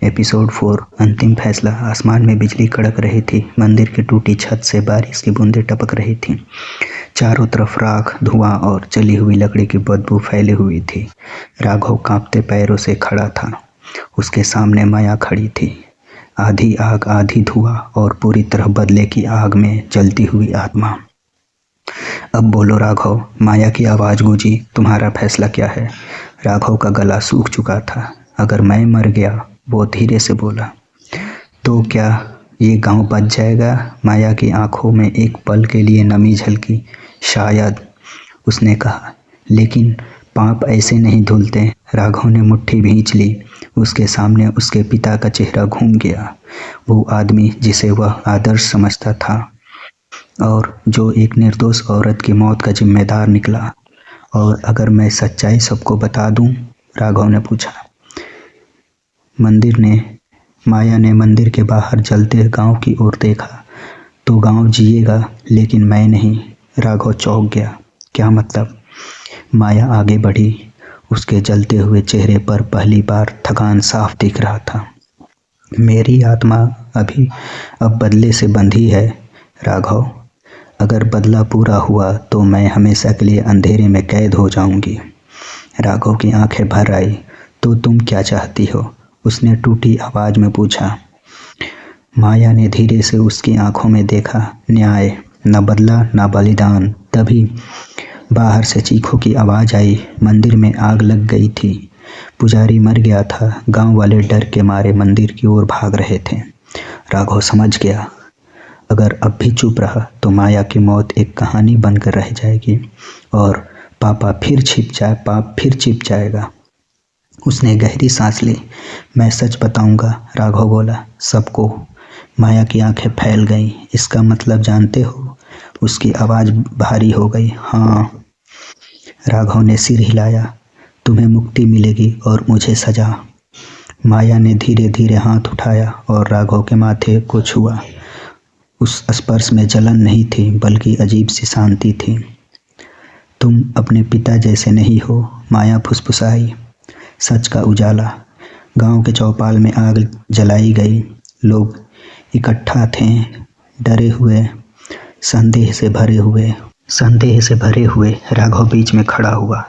Episode 4 अंतिम फैसला। आसमान में बिजली कड़क रही थी। मंदिर की टूटी छत से बारिश की बूंदें टपक रही थीं। चारों तरफ राख, धुआं और जली हुई लकड़ी की बदबू फैली हुई थी। राघव कांपते पैरों से खड़ा था। उसके सामने माया खड़ी थी, आधी आग, आधी धुआं और पूरी तरह बदले की आग में जलती हुई आत्मा। अब बोलो राघव, माया की आवाज गूंजी, तुम्हारा फैसला क्या है? राघव का गला सूख चुका था। अगर मैं मर गया, वो धीरे से बोला, तो क्या ये गांव बच जाएगा? माया की आंखों में एक पल के लिए नमी झलकी। शायद, उसने कहा, लेकिन पाप ऐसे नहीं धुलते। राघव ने मुट्ठी भींच ली। उसके सामने उसके पिता का चेहरा घूम गया। वो आदमी जिसे वह आदर्श समझता था और जो एक निर्दोष औरत की मौत का जिम्मेदार निकला। और अगर मैं सच्चाई सबको बता दूं? राघव ने पूछा। माया ने मंदिर के बाहर जलते गांव की ओर देखा। तो गांव जिएगा, लेकिन मैं नहीं। राघव चौंक गया। क्या मतलब? माया आगे बढ़ी। उसके जलते हुए चेहरे पर पहली बार थकान साफ दिख रहा था। मेरी आत्मा अब बदले से बंधी है राघव। अगर बदला पूरा हुआ तो मैं हमेशा के लिए अंधेरे में कैद हो जाऊंगी। राघव की आंखें भर आई। तो तुम क्या चाहती हो? उसने टूटी आवाज में पूछा। माया ने धीरे से उसकी आंखों में देखा। न्याय, न बदला, न बलिदान। तभी बाहर से चीखों की आवाज आई। मंदिर में आग लग गई थी। पुजारी मर गया था। गांव वाले डर के मारे मंदिर की ओर भाग रहे थे। राघव समझ गया, अगर अब भी चुप रहा तो माया की मौत एक कहानी बनकर रह जाएगी और पाप फिर छिप जाएगा। उसने गहरी सांस ली। मैं सच बताऊंगा, राघव बोला, सबको। माया की आंखें फैल गईं। इसका मतलब जानते हो? उसकी आवाज भारी हो गई। हाँ। राघव ने सिर हिलाया। तुम्हें मुक्ति मिलेगी और मुझे सजा। माया ने धीरे धीरे हाथ उठाया और राघव के माथे को छुआ। उस स्पर्श में जलन नहीं थी, बल्कि अजीब सी शांति थी। तुम अपने पिता जैसे नहीं हो, माया फुसफुसाई। सच का उजाला। गांव के चौपाल में आग जलाई गई। लोग इकट्ठा थे, डरे हुए, संदेह से भरे हुए। राघव बीच में खड़ा हुआ।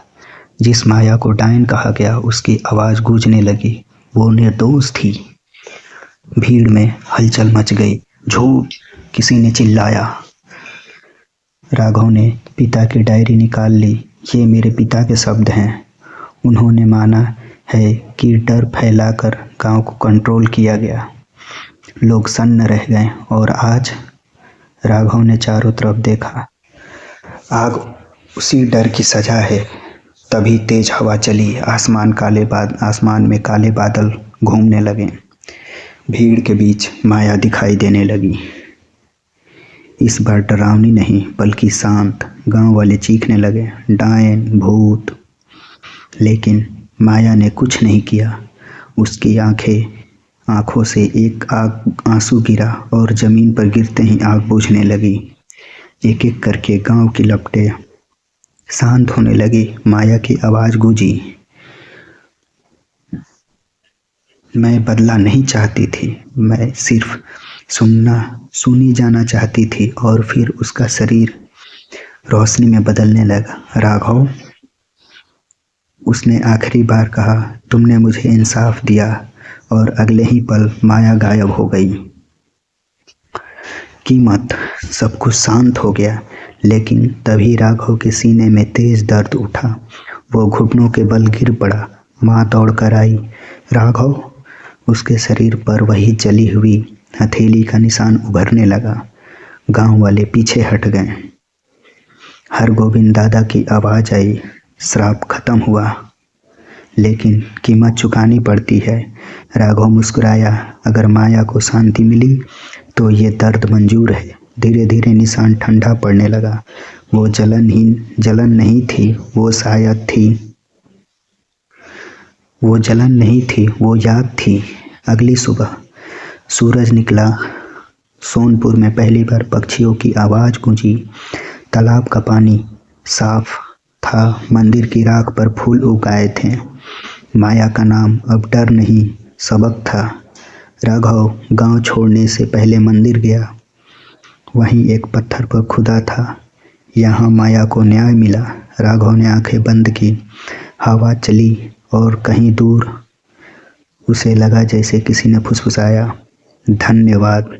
जिस माया को डायन कहा गया, उसकी आवाज गूंजने लगी। वो निर्दोष थी। भीड़ में हलचल मच गई। झूठ, किसी ने चिल्लाया। राघव ने पिता की डायरी निकाल ली। ये मेरे पिता के शब्द हैं। उन्होंने माना है कि डर फैलाकर गांव को कंट्रोल किया गया। लोग सन्न रह गए। और आज? राघव ने चारों तरफ देखा। आग उसी डर की सजा है। तभी तेज हवा चली। आसमान में काले बादल घूमने लगे। भीड़ के बीच माया दिखाई देने लगी। इस बार डरावनी नहीं, बल्कि शांत। गांव वाले चीखने लगे, डायन, भूत। लेकिन माया ने कुछ नहीं किया। उसकी आंखों से एक आंसू गिरा और जमीन पर गिरते ही आग बुझने लगी। एक एक करके गांव की लपटें शांत होने लगी। माया की आवाज गूंजी। मैं बदला नहीं चाहती थी। मैं सिर्फ सुनी जाना चाहती थी। और फिर उसका शरीर रोशनी में बदलने लगा। राघव, उसने आखिरी बार कहा, तुमने मुझे इंसाफ दिया। और अगले ही पल माया गायब हो गई। कीमत। सब कुछ शांत हो गया। लेकिन तभी राघव के सीने में तेज दर्द उठा। वो घुटनों के बल गिर पड़ा। माँ दौड़ कर आई। राघव। उसके शरीर पर वही जली हुई हथेली का निशान उभरने लगा। गांव वाले पीछे हट गए। हरगोविंद दादा की आवाज आई। श्राप खत्म हुआ, लेकिन कीमत चुकानी पड़ती है। राघव मुस्कुराया। अगर माया को शांति मिली तो ये दर्द मंजूर है। धीरे धीरे निशान ठंडा पड़ने लगा। वो जलन नहीं थी, वो शायद थी। वो जलन नहीं थी, वो याद थी। अगली सुबह सूरज निकला। सोनपुर में पहली बार पक्षियों की आवाज गूंजी। तालाब का पानी साफ था। मंदिर की राख पर फूल उग आए थे। माया का नाम अब डर नहीं, सबक था। राघव गांव छोड़ने से पहले मंदिर गया। वहीं एक पत्थर पर खुदा था। यहाँ माया को न्याय मिला। राघव ने आंखें बंद की। हवा चली और कहीं दूर उसे लगा जैसे किसी ने फुसफुसाया, धन्यवाद।